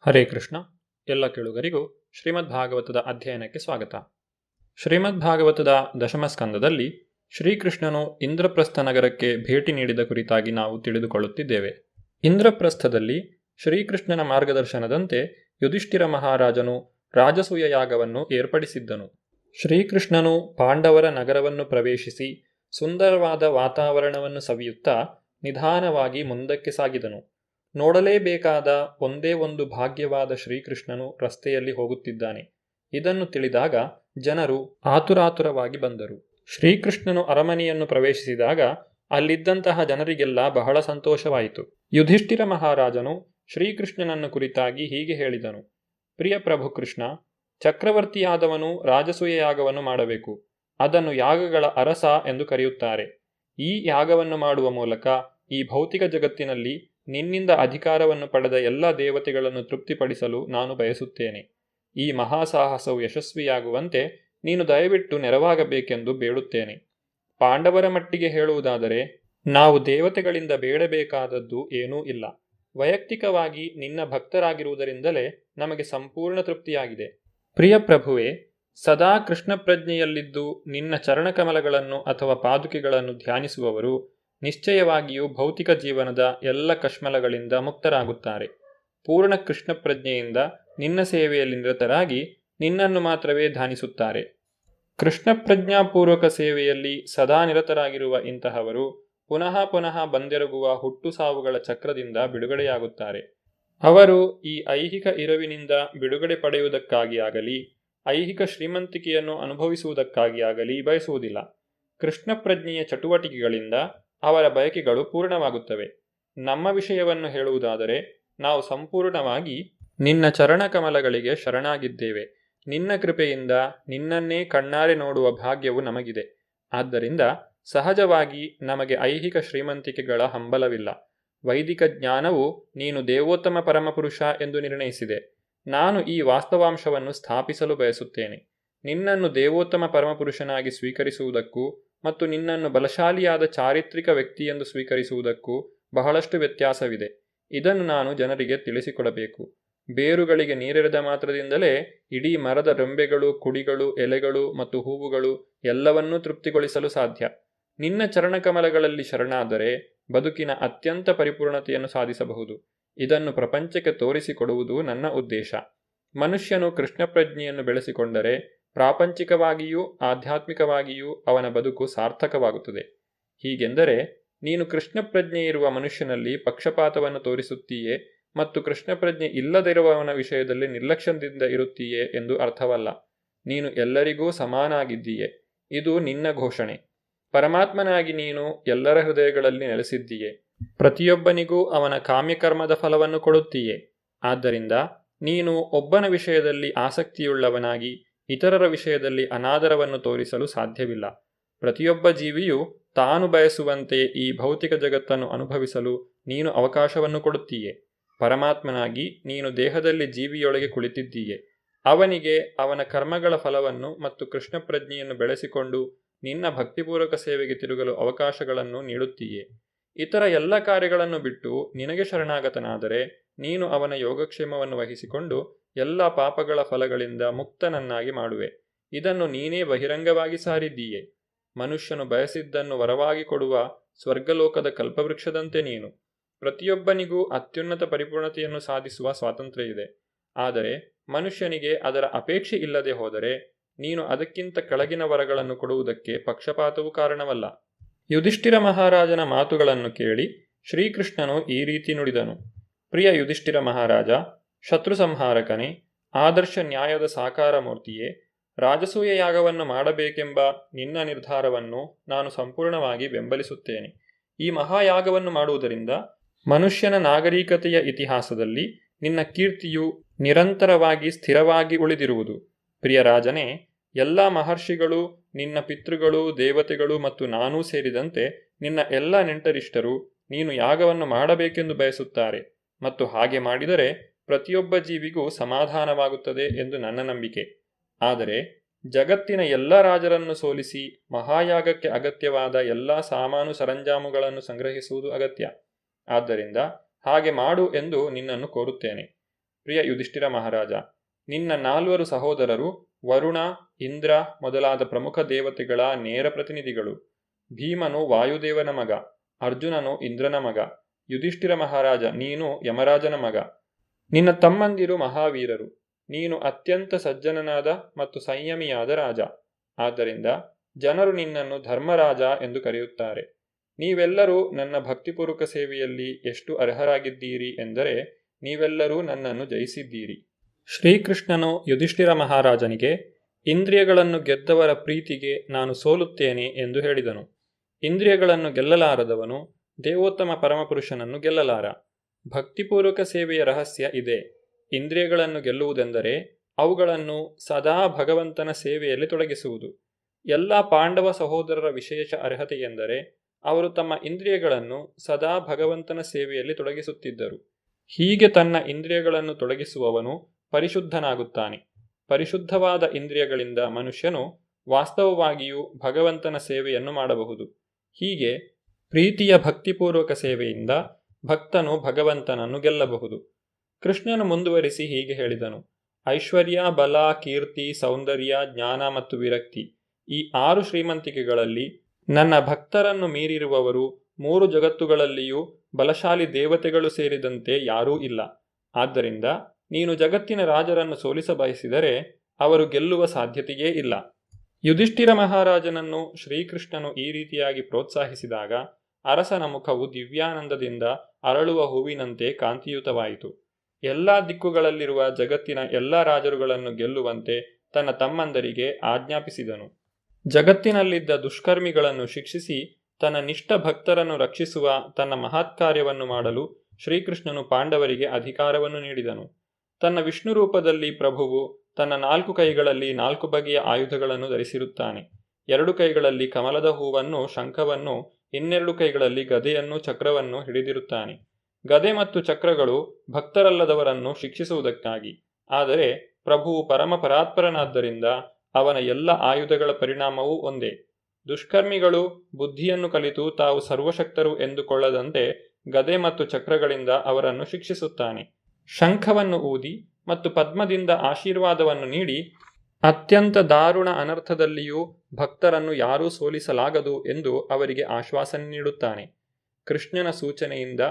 ಹರೇ ಕೃಷ್ಣ. ಎಲ್ಲ ಕೇಳುಗರಿಗೂ ಶ್ರೀಮದ್ ಭಾಗವತದ ಅಧ್ಯಯನಕ್ಕೆ ಸ್ವಾಗತ. ಶ್ರೀಮದ್ ಭಾಗವತದ ದಶಮ ಸ್ಕಂದದಲ್ಲಿ ಶ್ರೀಕೃಷ್ಣನು ಇಂದ್ರಪ್ರಸ್ಥ ನಗರಕ್ಕೆ ಭೇಟಿ ನೀಡಿದ ಕುರಿತಾಗಿ ನಾವು ತಿಳಿದುಕೊಳ್ಳುತ್ತಿದ್ದೇವೆ. ಇಂದ್ರಪ್ರಸ್ಥದಲ್ಲಿ ಶ್ರೀಕೃಷ್ಣನ ಮಾರ್ಗದರ್ಶನದಂತೆ ಯುಧಿಷ್ಠಿರ ಮಹಾರಾಜನು ರಾಜಸೂಯ ಯಾಗವನ್ನು ಏರ್ಪಡಿಸಿದ್ದನು. ಶ್ರೀಕೃಷ್ಣನು ಪಾಂಡವರ ನಗರವನ್ನು ಪ್ರವೇಶಿಸಿ ಸುಂದರವಾದ ವಾತಾವರಣವನ್ನು ಸವಿಯುತ್ತಾ ನಿಧಾನವಾಗಿ ಮುಂದಕ್ಕೆ ಸಾಗಿದನು. ನೋಡಲೇಬೇಕಾದ ಒಂದೇ ಒಂದು ಭಾಗ್ಯವಾದ ಶ್ರೀಕೃಷ್ಣನು ರಸ್ತೆಯಲ್ಲಿ ಹೋಗುತ್ತಿದ್ದಾನೆ. ಇದನ್ನು ತಿಳಿದಾಗ ಜನರು ಆತುರಾತುರವಾಗಿ ಬಂದರು. ಶ್ರೀಕೃಷ್ಣನು ಅರಮನೆಯನ್ನು ಪ್ರವೇಶಿಸಿದಾಗ ಅಲ್ಲಿದ್ದಂತಹ ಜನರಿಗೆಲ್ಲ ಬಹಳ ಸಂತೋಷವಾಯಿತು. ಯುಧಿಷ್ಠಿರ ಮಹಾರಾಜನು ಶ್ರೀಕೃಷ್ಣನನ್ನು ಕುರಿತಾಗಿ ಹೀಗೆ ಹೇಳಿದನು: ಪ್ರಿಯ ಪ್ರಭು ಕೃಷ್ಣ, ಚಕ್ರವರ್ತಿಯಾದವನು ರಾಜಸೂಯ ಯಾಗವನ್ನು ಮಾಡಬೇಕು. ಅದನ್ನು ಯಾಗಗಳ ಅರಸ ಎಂದು ಕರೆಯುತ್ತಾರೆ. ಈ ಯಾಗವನ್ನು ಮಾಡುವ ಮೂಲಕ ಈ ಭೌತಿಕ ಜಗತ್ತಿನಲ್ಲಿ ನಿನ್ನಿಂದ ಅಧಿಕಾರವನ್ನು ಪಡೆದ ಎಲ್ಲ ದೇವತೆಗಳನ್ನು ತೃಪ್ತಿಪಡಿಸಲು ನಾನು ಬಯಸುತ್ತೇನೆ. ಈ ಮಹಾಸಾಹಸವು ಯಶಸ್ವಿಯಾಗುವಂತೆ ನೀನು ದಯವಿಟ್ಟು ನೆರವಾಗಬೇಕೆಂದು ಬೇಡುತ್ತೇನೆ. ಪಾಂಡವರ ಮಟ್ಟಿಗೆ ಹೇಳುವುದಾದರೆ ನಾವು ದೇವತೆಗಳಿಂದ ಬೇಡಬೇಕಾದದ್ದು ಏನೂ ಇಲ್ಲ. ವೈಯಕ್ತಿಕವಾಗಿ ನಿನ್ನ ಭಕ್ತರಾಗಿರುವುದರಿಂದಲೇ ನಮಗೆ ಸಂಪೂರ್ಣ ತೃಪ್ತಿಯಾಗಿದೆ. ಪ್ರಿಯ ಪ್ರಭುವೇ, ಸದಾ ಕೃಷ್ಣ ಪ್ರಜ್ಞೆಯಲ್ಲಿದ್ದು ನಿನ್ನ ಚರಣಕಮಲಗಳನ್ನು ಅಥವಾ ಪಾದುಕೆಗಳನ್ನು ಧ್ಯಾನಿಸುವವರು ನಿಶ್ಚಯವಾಗಿಯೂ ಭೌತಿಕ ಜೀವನದ ಎಲ್ಲ ಕಶ್ಮಲಗಳಿಂದ ಮುಕ್ತರಾಗುತ್ತಾರೆ. ಪೂರ್ಣ ಕೃಷ್ಣ ಪ್ರಜ್ಞೆಯಿಂದ ನಿನ್ನ ಸೇವೆಯಲ್ಲಿ ನಿರತರಾಗಿ ನಿನ್ನನ್ನು ಮಾತ್ರವೇ ಧ್ಯಾನಿಸುತ್ತಾರೆ. ಕೃಷ್ಣ ಪ್ರಜ್ಞಾಪೂರ್ವಕ ಸೇವೆಯಲ್ಲಿ ಸದಾ ನಿರತರಾಗಿರುವ ಇಂತಹವರು ಪುನಃ ಪುನಃ ಬಂದೆರಗುವ ಹುಟ್ಟು ಸಾವುಗಳ ಚಕ್ರದಿಂದ ಬಿಡುಗಡೆಯಾಗುತ್ತಾರೆ. ಅವರು ಈ ಐಹಿಕ ಇರವಿನಿಂದ ಬಿಡುಗಡೆ ಪಡೆಯುವುದಕ್ಕಾಗಿ ಆಗಲಿ ಐಹಿಕ ಶ್ರೀಮಂತಿಕೆಯನ್ನು ಅನುಭವಿಸುವುದಕ್ಕಾಗಿ ಆಗಲಿ ಬಯಸುವುದಿಲ್ಲ. ಕೃಷ್ಣ ಪ್ರಜ್ಞೆಯ ಚಟುವಟಿಕೆಗಳಿಂದ ಅವರ ಬಯಕೆಗಳು ಪೂರ್ಣವಾಗುತ್ತವೆ. ನಮ್ಮ ವಿಷಯವನ್ನು ಹೇಳುವುದಾದರೆ ನಾವು ಸಂಪೂರ್ಣವಾಗಿ ನಿನ್ನ ಚರಣಕಮಲಗಳಿಗೆ ಶರಣಾಗಿದ್ದೇವೆ. ನಿನ್ನ ಕೃಪೆಯಿಂದ ನಿನ್ನನ್ನೇ ಕಣ್ಣಾರೆ ನೋಡುವ ಭಾಗ್ಯವು ನಮಗಿದೆ. ಆದ್ದರಿಂದ ಸಹಜವಾಗಿ ನಮಗೆ ಐಹಿಕ ಶ್ರೀಮಂತಿಕೆಗಳ ಹಂಬಲವಿಲ್ಲ. ವೈದಿಕ ಜ್ಞಾನವು ನೀನು ದೇವೋತ್ತಮ ಪರಮಪುರುಷ ಎಂದು ನಿರ್ಣಯಿಸಿದೆ. ನಾನು ಈ ವಾಸ್ತವಾಂಶವನ್ನು ಸ್ಥಾಪಿಸಲು ಬಯಸುತ್ತೇನೆ. ನಿನ್ನನ್ನು ದೇವೋತ್ತಮ ಪರಮಪುರುಷನಾಗಿ ಸ್ವೀಕರಿಸುವುದಕ್ಕೂ ಮತ್ತು ನಿನ್ನನ್ನು ಬಲಶಾಲಿಯಾದ ಚಾರಿತ್ರಿಕ ವ್ಯಕ್ತಿಯೆಂದು ಸ್ವೀಕರಿಸುವುದಕ್ಕೂ ಬಹಳಷ್ಟು ವ್ಯತ್ಯಾಸವಿದೆ. ಇದನ್ನು ನಾನು ಜನರಿಗೆ ತಿಳಿಸಿಕೊಡಬೇಕು. ಬೇರುಗಳಿಗೆ ನೀರೆರೆದ ಮಾತ್ರದಿಂದಲೇ ಇಡೀ ಮರದ ರೆಂಬೆಗಳು, ಕುಡಿಗಳು, ಎಲೆಗಳು ಮತ್ತು ಹೂವುಗಳು ಎಲ್ಲವನ್ನೂ ತೃಪ್ತಿಗೊಳಿಸಲು ಸಾಧ್ಯ. ನಿನ್ನ ಚರಣಕಮಲಗಳಲ್ಲಿ ಶರಣಾದರೆ ಬದುಕಿನ ಅತ್ಯಂತ ಪರಿಪೂರ್ಣತೆಯನ್ನು ಸಾಧಿಸಬಹುದು. ಇದನ್ನು ಪ್ರಪಂಚಕ್ಕೆ ತೋರಿಸಿಕೊಡುವುದು ನನ್ನ ಉದ್ದೇಶ. ಮನುಷ್ಯನು ಕೃಷ್ಣ ಪ್ರಜ್ಞೆಯನ್ನು ಬೆಳೆಸಿಕೊಂಡರೆ ಪ್ರಾಪಂಚಿಕವಾಗಿಯೂ ಆಧ್ಯಾತ್ಮಿಕವಾಗಿಯೂ ಅವನ ಬದುಕು ಸಾರ್ಥಕವಾಗುತ್ತದೆ. ಹೀಗೆಂದರೆ ನೀನು ಕೃಷ್ಣ ಪ್ರಜ್ಞೆ ಇರುವ ಮನುಷ್ಯನಲ್ಲಿ ಪಕ್ಷಪಾತವನ್ನು ತೋರಿಸುತ್ತೀಯೇ ಮತ್ತು ಕೃಷ್ಣ ಪ್ರಜ್ಞೆ ಇಲ್ಲದಿರುವವನ ವಿಷಯದಲ್ಲಿ ನಿರ್ಲಕ್ಷ್ಯದಿಂದ ಇರುತ್ತೀಯೇ ಎಂದು ಅರ್ಥವಲ್ಲ. ನೀನು ಎಲ್ಲರಿಗೂ ಸಮಾನಾಗಿದ್ದೀಯೆ. ಇದು ನಿನ್ನ ಘೋಷಣೆ. ಪರಮಾತ್ಮನಾಗಿ ನೀನು ಎಲ್ಲರ ಹೃದಯಗಳಲ್ಲಿ ನೆಲೆಸಿದ್ದೀಯೆ. ಪ್ರತಿಯೊಬ್ಬನಿಗೂ ಅವನ ಕಾಮ್ಯಕರ್ಮದ ಫಲವನ್ನು ಕೊಡುತ್ತೀಯೆ. ಆದ್ದರಿಂದ ನೀನು ಒಬ್ಬನ ವಿಷಯದಲ್ಲಿ ಆಸಕ್ತಿಯುಳ್ಳವನಾಗಿ ಇತರರ ವಿಷಯದಲ್ಲಿ ಅನಾದರವನ್ನು ತೋರಿಸಲು ಸಾಧ್ಯವಿಲ್ಲ. ಪ್ರತಿಯೊಬ್ಬ ಜೀವಿಯು ತಾನು ಬಯಸುವಂತೆ ಈ ಭೌತಿಕ ಜಗತ್ತನ್ನು ಅನುಭವಿಸಲು ನೀನು ಅವಕಾಶವನ್ನು ಕೊಡುತ್ತೀಯೆ. ಪರಮಾತ್ಮನಾಗಿ ನೀನು ದೇಹದಲ್ಲಿ ಜೀವಿಯೊಳಗೆ ಕುಳಿತಿದ್ದೀಯೆ. ಅವನಿಗೆ ಅವನ ಕರ್ಮಗಳ ಫಲವನ್ನು ಮತ್ತು ಕೃಷ್ಣ ಪ್ರಜ್ಞೆಯನ್ನು ಬೆಳೆಸಿಕೊಂಡು ನಿನ್ನ ಭಕ್ತಿಪೂರ್ವಕ ಸೇವೆಗೆ ತಿರುಗಲು ಅವಕಾಶಗಳನ್ನು ನೀಡುತ್ತೀಯೆ. ಇತರ ಎಲ್ಲ ಕಾರ್ಯಗಳನ್ನು ಬಿಟ್ಟು ನಿನಗೆ ಶರಣಾಗತನಾದರೆ ನೀನು ಅವನ ಯೋಗಕ್ಷೇಮವನ್ನು ವಹಿಸಿಕೊಂಡು ಎಲ್ಲ ಪಾಪಗಳ ಫಲಗಳಿಂದ ಮುಕ್ತನನ್ನಾಗಿ ಮಾಡುವೆ. ಇದನ್ನು ನೀನೇ ಬಹಿರಂಗವಾಗಿ ಸಾರಿದ್ದೀಯೆ. ಮನುಷ್ಯನು ಬಯಸಿದ್ದನ್ನು ವರವಾಗಿ ಕೊಡುವ ಸ್ವರ್ಗಲೋಕದ ಕಲ್ಪವೃಕ್ಷದಂತೆ ನೀನು. ಪ್ರತಿಯೊಬ್ಬನಿಗೂ ಅತ್ಯುನ್ನತ ಪರಿಪೂರ್ಣತೆಯನ್ನು ಸಾಧಿಸುವ ಸ್ವಾತಂತ್ರ್ಯ ಇದೆ. ಆದರೆ ಮನುಷ್ಯನಿಗೆ ಅದರ ಅಪೇಕ್ಷೆ ಇಲ್ಲದೆ ಹೋದರೆ ನೀನು ಅದಕ್ಕಿಂತ ಕೆಳಗಿನ ವರಗಳನ್ನು ಕೊಡುವುದಕ್ಕೆ ಪಕ್ಷಪಾತವು ಕಾರಣವಲ್ಲ. ಯುಧಿಷ್ಠಿರ ಮಹಾರಾಜನ ಮಾತುಗಳನ್ನು ಕೇಳಿ ಶ್ರೀಕೃಷ್ಣನು ಈ ರೀತಿ ನುಡಿದನು: ಪ್ರಿಯ ಯುಧಿಷ್ಠಿರ ಮಹಾರಾಜ, ಶತ್ರು ಸಂಹಾರಕನೇ, ಆದರ್ಶ ನ್ಯಾಯದ ಸಾಕಾರ ಮೂರ್ತಿಯೇ, ರಾಜಸೂಯ ಯಾಗವನ್ನು ಮಾಡಬೇಕೆಂಬ ನಿನ್ನ ನಿರ್ಧಾರವನ್ನು ನಾನು ಸಂಪೂರ್ಣವಾಗಿ ಬೆಂಬಲಿಸುತ್ತೇನೆ. ಈ ಮಹಾಯಾಗವನ್ನು ಮಾಡುವುದರಿಂದ ಮನುಷ್ಯನ ನಾಗರಿಕತೆಯ ಇತಿಹಾಸದಲ್ಲಿ ನಿನ್ನ ಕೀರ್ತಿಯು ನಿರಂತರವಾಗಿ ಸ್ಥಿರವಾಗಿ ಉಳಿದಿರುವುದು. ಪ್ರಿಯ ರಾಜನೇ, ಎಲ್ಲ ಮಹರ್ಷಿಗಳು, ನಿನ್ನ ಪಿತೃಗಳು, ದೇವತೆಗಳು ಮತ್ತು ನಾನೂ ಸೇರಿದಂತೆ ನಿನ್ನ ಎಲ್ಲ ನೆಂಟರಿಷ್ಟರು ನೀನು ಯಾಗವನ್ನು ಮಾಡಬೇಕೆಂದು ಬಯಸುತ್ತಾರೆ ಮತ್ತು ಹಾಗೆ ಮಾಡಿದರೆ ಪ್ರತಿಯೊಬ್ಬ ಜೀವಿಗೂ ಸಮಾಧಾನವಾಗುತ್ತದೆ ಎಂದು ನನ್ನ ನಂಬಿಕೆ. ಆದರೆ ಜಗತ್ತಿನ ಎಲ್ಲ ರಾಜರನ್ನು ಸೋಲಿಸಿ ಮಹಾಯಾಗಕ್ಕೆ ಅಗತ್ಯವಾದ ಎಲ್ಲ ಸಾಮಾನು ಸರಂಜಾಮುಗಳನ್ನು ಸಂಗ್ರಹಿಸುವುದು ಅಗತ್ಯ. ಆದ್ದರಿಂದ ಹಾಗೆ ಮಾಡು ಎಂದು ನಿನ್ನನ್ನು ಕೋರುತ್ತೇನೆ. ಪ್ರಿಯ ಯುಧಿಷ್ಠಿರ ಮಹಾರಾಜ, ನಿನ್ನ 4 ಸಹೋದರರು ವರುಣ, ಇಂದ್ರ ಮೊದಲಾದ ಪ್ರಮುಖ ದೇವತೆಗಳ ನೇರ ಪ್ರತಿನಿಧಿಗಳು. ಭೀಮನು ವಾಯುದೇವನ ಮಗ, ಅರ್ಜುನನು ಇಂದ್ರನ ಮಗ, ಯುಧಿಷ್ಠಿರ ಮಹಾರಾಜ ನೀನು ಯಮರಾಜನ ಮಗ. ನಿನ್ನ ತಮ್ಮಂದಿರು ಮಹಾವೀರರು. ನೀನು ಅತ್ಯಂತ ಸಜ್ಜನನಾದ ಮತ್ತು ಸಂಯಮಿಯಾದ ರಾಜ. ಆದ್ದರಿಂದ ಜನರು ನಿನ್ನನ್ನು ಧರ್ಮರಾಜ ಎಂದು ಕರೆಯುತ್ತಾರೆ. ನೀವೆಲ್ಲರೂ ನನ್ನ ಭಕ್ತಿಪೂರ್ವಕ ಸೇವೆಯಲ್ಲಿ ಎಷ್ಟು ಅರ್ಹರಾಗಿದ್ದೀರಿ ಎಂದರೆ ನೀವೆಲ್ಲರೂ ನನ್ನನ್ನು ಜಯಿಸಿದ್ದೀರಿ. ಶ್ರೀಕೃಷ್ಣನು ಯುಧಿಷ್ಠಿರ ಮಹಾರಾಜನಿಗೆ, ಇಂದ್ರಿಯಗಳನ್ನು ಗೆದ್ದವರ ಪ್ರೀತಿಗೆ ನಾನು ಸೋಲುತ್ತೇನೆ ಎಂದು ಹೇಳಿದನು. ಇಂದ್ರಿಯಗಳನ್ನು ಗೆಲ್ಲಲಾರದವನು ದೇವೋತ್ತಮ ಪರಮಪುರುಷನನ್ನು ಗೆಲ್ಲಲಾರ. ಭಕ್ತಿಪೂರ್ವಕ ಸೇವೆಯ ರಹಸ್ಯ ಇದೆ. ಇಂದ್ರಿಯಗಳನ್ನು ಗೆಲ್ಲುವುದೆಂದರೆ ಅವುಗಳನ್ನು ಸದಾ ಭಗವಂತನ ಸೇವೆಯಲ್ಲಿ ತೊಡಗಿಸುವುದು. ಎಲ್ಲ ಪಾಂಡವ ಸಹೋದರರ ವಿಶೇಷ ಅರ್ಹತೆ ಎಂದರೆ ಅವರು ತಮ್ಮ ಇಂದ್ರಿಯಗಳನ್ನು ಸದಾ ಭಗವಂತನ ಸೇವೆಯಲ್ಲಿ ತೊಡಗಿಸುತ್ತಿದ್ದರು. ಹೀಗೆ ತನ್ನ ಇಂದ್ರಿಯಗಳನ್ನು ತೊಡಗಿಸುವವನು ಪರಿಶುದ್ಧನಾಗುತ್ತಾನೆ. ಪರಿಶುದ್ಧವಾದ ಇಂದ್ರಿಯಗಳಿಂದ ಮನುಷ್ಯನು ವಾಸ್ತವವಾಗಿಯೂ ಭಗವಂತನ ಸೇವೆಯನ್ನು ಮಾಡಬಹುದು. ಹೀಗೆ ಪ್ರೀತಿಯ ಭಕ್ತಿಪೂರ್ವಕ ಸೇವೆಯಿಂದ ಭಕ್ತನು ಭಗವಂತನನ್ನು ಗೆಲ್ಲಬಹುದು. ಕೃಷ್ಣನು ಮುಂದುವರಿಸಿ ಹೀಗೆ ಹೇಳಿದನು: ಐಶ್ವರ್ಯ, ಬಲ, ಕೀರ್ತಿ, ಸೌಂದರ್ಯ, ಜ್ಞಾನ ಮತ್ತು ವಿರಕ್ತಿ ಈ 6 ಶ್ರೀಮಂತಿಕೆಗಳಲ್ಲಿ ನನ್ನ ಭಕ್ತರನ್ನು ಮೀರಿರುವವರು 3 ಜಗತ್ತುಗಳಲ್ಲಿಯೂ ಬಲಶಾಲಿ ದೇವತೆಗಳು ಸೇರಿದಂತೆ ಯಾರೂ ಇಲ್ಲ. ಆದ್ದರಿಂದ ನೀನು ಜಗತ್ತಿನ ರಾಜರನ್ನು ಸೋಲಿಸ ಬಯಸಿದರೆ ಅವರು ಗೆಲ್ಲುವ ಸಾಧ್ಯತೆಯೇ ಇಲ್ಲ. ಯುಧಿಷ್ಠಿರ ಮಹಾರಾಜನನ್ನು ಶ್ರೀಕೃಷ್ಣನು ಈ ರೀತಿಯಾಗಿ ಪ್ರೋತ್ಸಾಹಿಸಿದಾಗ ಅರಸನ ಮುಖವು ದಿವ್ಯಾನಂದದಿಂದ ಅರಳುವ ಹೂವಿನಂತೆ ಕಾಂತಿಯುತವಾಯಿತು. ಎಲ್ಲ ದಿಕ್ಕುಗಳಲ್ಲಿರುವ ಜಗತ್ತಿನ ಎಲ್ಲ ರಾಜರುಗಳನ್ನು ಗೆಲ್ಲುವಂತೆ ತನ್ನ ತಮ್ಮಂದರಿಗೆ ಆಜ್ಞಾಪಿಸಿದನು. ಜಗತ್ತಿನಲ್ಲಿದ್ದ ದುಷ್ಕರ್ಮಿಗಳನ್ನು ಶಿಕ್ಷಿಸಿ ತನ್ನ ನಿಷ್ಠ ಭಕ್ತರನ್ನು ರಕ್ಷಿಸುವ ತನ್ನ ಮಹತ್ಕಾರ್ಯವನ್ನು ಮಾಡಲು ಶ್ರೀಕೃಷ್ಣನು ಪಾಂಡವರಿಗೆ ಅಧಿಕಾರವನ್ನು ನೀಡಿದನು. ತನ್ನ ವಿಷ್ಣು ರೂಪದಲ್ಲಿ ಪ್ರಭುವು ತನ್ನ 4 ಕೈಗಳಲ್ಲಿ 4 ಬಗೆಯ ಆಯುಧಗಳನ್ನು ಧರಿಸಿರುತ್ತಾನೆ. 2 ಕೈಗಳಲ್ಲಿ ಕಮಲದ ಹೂವನ್ನು, ಶಂಖವನ್ನು, ಇನ್ನೆರಡು ಕೈಗಳಲ್ಲಿ ಗದೆಯನ್ನು, ಚಕ್ರವನ್ನು ಹಿಡಿದಿರುತ್ತಾನೆ. ಗದೆ ಮತ್ತು ಚಕ್ರಗಳು ಭಕ್ತರಲ್ಲದವರನ್ನು ಶಿಕ್ಷಿಸುವುದಕ್ಕಾಗಿ. ಆದರೆ ಪ್ರಭುವು ಪರಮ ಪರಾತ್ಪರನಾದ್ದರಿಂದ ಅವನ ಎಲ್ಲ ಆಯುಧಗಳ ಪರಿಣಾಮವೂ ಒಂದೇ. ದುಷ್ಕರ್ಮಿಗಳು ಬುದ್ಧಿಯನ್ನು ಕಲಿತು ತಾವು ಸರ್ವಶಕ್ತರು ಎಂದುಕೊಳ್ಳದಂತೆ ಗದೆ ಮತ್ತು ಚಕ್ರಗಳಿಂದ ಅವರನ್ನು ಶಿಕ್ಷಿಸುತ್ತಾನೆ. ಶಂಖವನ್ನು ಊದಿ ಮತ್ತು ಪದ್ಮದಿಂದ ಆಶೀರ್ವಾದವನ್ನು ನೀಡಿ ಅತ್ಯಂತ ದಾರುಣ ಅನರ್ಥದಲ್ಲಿಯೂ ಭಕ್ತರನ್ನು ಯಾರೂ ಸೋಲಿಸಲಾಗದು ಎಂದು ಅವರಿಗೆ ಆಶ್ವಾಸನೆ ನೀಡುತ್ತಾನೆ. ಕೃಷ್ಣನ ಸೂಚನೆಯಿಂದ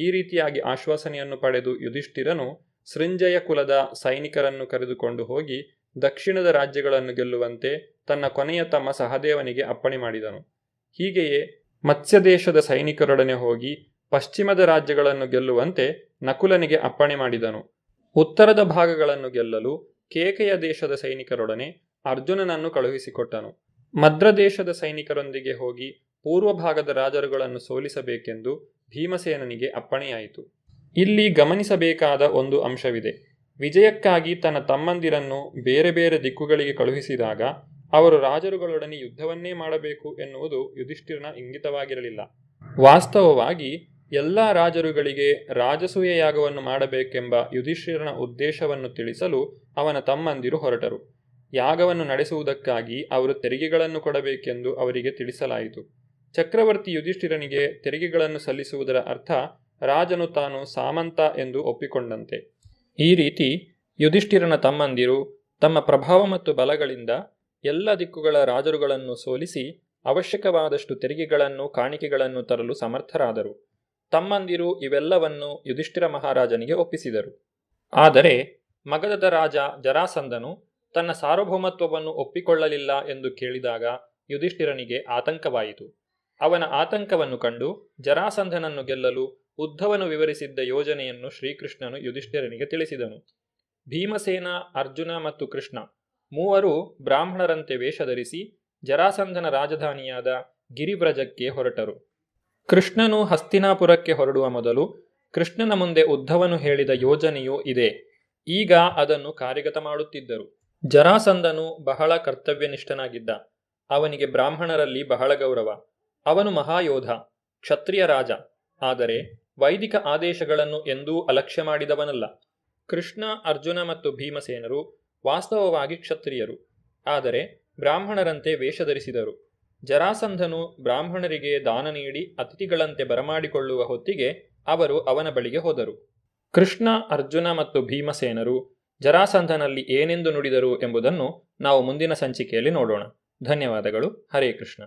ಈ ರೀತಿಯಾಗಿ ಆಶ್ವಾಸನೆಯನ್ನು ಪಡೆದು ಯುಧಿಷ್ಠಿರನು ಸೃಂಜಯ ಕುಲದ ಸೈನಿಕರನ್ನು ಕರೆದುಕೊಂಡು ಹೋಗಿ ದಕ್ಷಿಣದ ರಾಜ್ಯಗಳನ್ನು ಗೆಲ್ಲುವಂತೆ ತನ್ನ ಕೊನೆಯ ತಮ್ಮ ಸಹದೇವನಿಗೆ ಅಪ್ಪಣೆ ಮಾಡಿದನು. ಹೀಗೆಯೇ ಮತ್ಸ್ಯದೇಶದ ಸೈನಿಕರೊಡನೆ ಹೋಗಿ ಪಶ್ಚಿಮದ ರಾಜ್ಯಗಳನ್ನು ಗೆಲ್ಲುವಂತೆ ನಕುಲನಿಗೆ ಅಪ್ಪಣೆ ಮಾಡಿದನು. ಉತ್ತರದ ಭಾಗಗಳನ್ನು ಗೆಲ್ಲಲು ಕೇಕೆಯ ದೇಶದ ಸೈನಿಕರೊಡನೆ ಅರ್ಜುನನನ್ನು ಕಳುಹಿಸಿಕೊಟ್ಟನು. ಮದ್ರದೇಶದ ಸೈನಿಕರೊಂದಿಗೆ ಹೋಗಿ ಪೂರ್ವ ಭಾಗದ ರಾಜರುಗಳನ್ನು ಸೋಲಿಸಬೇಕೆಂದು ಭೀಮಸೇನನಿಗೆ ಅಪ್ಪಣೆಯಾಯಿತು. ಇಲ್ಲಿ ಗಮನಿಸಬೇಕಾದ ಒಂದು ಅಂಶವಿದೆ. ವಿಜಯಕ್ಕಾಗಿ ತನ್ನ ತಮ್ಮಂದಿರನ್ನು ಬೇರೆ ಬೇರೆ ದಿಕ್ಕುಗಳಿಗೆ ಕಳುಹಿಸಿದಾಗ ಅವರು ರಾಜರುಗಳೊಡನೆ ಯುದ್ಧವನ್ನೇ ಮಾಡಬೇಕು ಎನ್ನುವುದು ಯುಧಿಷ್ಠಿರನ ಇಂಗಿತವಾಗಿರಲಿಲ್ಲ. ವಾಸ್ತವವಾಗಿ ಎಲ್ಲ ರಾಜರುಗಳಿಗೆ ರಾಜಸೂಯ ಯಾಗವನ್ನು ಮಾಡಬೇಕೆಂಬ ಯುಧಿಷ್ಠಿರನ ಉದ್ದೇಶವನ್ನು ತಿಳಿಸಲು ಅವನ ತಮ್ಮಂದಿರು ಹೊರಟರು. ಯಾಗವನ್ನು ನಡೆಸುವುದಕ್ಕಾಗಿ ಅವರು ತೆರಿಗೆಗಳನ್ನು ಕೊಡಬೇಕೆಂದು ಅವರಿಗೆ ತಿಳಿಸಲಾಯಿತು. ಚಕ್ರವರ್ತಿ ಯುಧಿಷ್ಠಿರನಿಗೆ ತೆರಿಗೆಗಳನ್ನು ಸಲ್ಲಿಸುವುದರ ಅರ್ಥ ರಾಜನು ತಾನು ಸಾಮಂತ ಎಂದು ಒಪ್ಪಿಕೊಂಡಂತೆ. ಈ ರೀತಿ ಯುಧಿಷ್ಠಿರನ ತಮ್ಮಂದಿರು ತಮ್ಮ ಪ್ರಭಾವ ಮತ್ತು ಬಲಗಳಿಂದ ಎಲ್ಲ ದಿಕ್ಕುಗಳ ರಾಜರುಗಳನ್ನು ಸೋಲಿಸಿ ಅವಶ್ಯಕವಾದಷ್ಟು ತೆರಿಗೆಗಳನ್ನು, ಕಾಣಿಕೆಗಳನ್ನು ತರಲು ಸಮರ್ಥರಾದರು. ತಮ್ಮಂದಿರು ಇವೆಲ್ಲವನ್ನು ಯುಧಿಷ್ಠಿರ ಮಹಾರಾಜನಿಗೆ ಒಪ್ಪಿಸಿದರು. ಆದರೆ ಮಗಧದ ರಾಜ ಜರಾಸಂಧನು ತನ್ನ ಸಾರ್ವಭೌಮತ್ವವನ್ನು ಒಪ್ಪಿಕೊಳ್ಳಲಿಲ್ಲ ಎಂದು ಕೇಳಿದಾಗ ಯುಧಿಷ್ಠಿರನಿಗೆ ಆತಂಕವಾಯಿತು. ಅವನ ಆತಂಕವನ್ನು ಕಂಡು ಜರಾಸಂಧನನ್ನು ಗೆಲ್ಲಲು ಉದ್ಧವನು ವಿವರಿಸಿದ್ದ ಯೋಜನೆಯನ್ನು ಶ್ರೀಕೃಷ್ಣನು ಯುಧಿಷ್ಠಿರನಿಗೆ ತಿಳಿಸಿದನು. ಭೀಮಸೇನ, ಅರ್ಜುನ ಮತ್ತು ಕೃಷ್ಣ ಮೂವರು ಬ್ರಾಹ್ಮಣರಂತೆ ವೇಷಧರಿಸಿ ಜರಾಸಂಧನ ರಾಜಧಾನಿಯಾದ ಗಿರಿವ್ರಜಕ್ಕೆ ಹೊರಟರು. ಕೃಷ್ಣನು ಹಸ್ತಿನಾಪುರಕ್ಕೆ ಹೊರಡುವ ಮೊದಲು ಕೃಷ್ಣನ ಮುಂದೆ ಉದ್ಧವನು ಹೇಳಿದ ಯೋಜನೆಯೂ ಇದೆ. ಈಗ ಅದನ್ನು ಕಾರ್ಯಗತ ಮಾಡುತ್ತಿದ್ದರು. ಜರಾಸಂಧನು ಬಹಳ ಕರ್ತವ್ಯನಿಷ್ಠನಾಗಿದ್ದ. ಅವನಿಗೆ ಬ್ರಾಹ್ಮಣರಲ್ಲಿ ಬಹಳ ಗೌರವ. ಅವನು ಮಹಾಯೋಧ, ಕ್ಷತ್ರಿಯ ರಾಜ. ಆದರೆ ವೈದಿಕ ಆದೇಶಗಳನ್ನು ಎಂದೂ ಅಲಕ್ಷ್ಯ ಮಾಡಿದವನಲ್ಲ. ಕೃಷ್ಣ, ಅರ್ಜುನ ಮತ್ತು ಭೀಮಸೇನರು ವಾಸ್ತವವಾಗಿ ಕ್ಷತ್ರಿಯರು, ಆದರೆ ಬ್ರಾಹ್ಮಣರಂತೆ ವೇಷಧರಿಸಿದರು. ಜರಾಸಂಧನು ಬ್ರಾಹ್ಮಣರಿಗೆ ದಾನ ನೀಡಿ ಅತಿಥಿಗಳಂತೆ ಬರಮಾಡಿಕೊಳ್ಳುವ ಹೊತ್ತಿಗೆ ಅವರು ಅವನ ಬಳಿಗೆ ಹೋದರು. ಕೃಷ್ಣ, ಅರ್ಜುನ ಮತ್ತು ಭೀಮಸೇನರು ಜರಾಸಂಧನಲ್ಲಿ ಏನೆಂದು ನುಡಿದರು ಎಂಬುದನ್ನು ನಾವು ಮುಂದಿನ ಸಂಚಿಕೆಯಲ್ಲಿ ನೋಡೋಣ. ಧನ್ಯವಾದಗಳು. ಹರೇ ಕೃಷ್ಣ.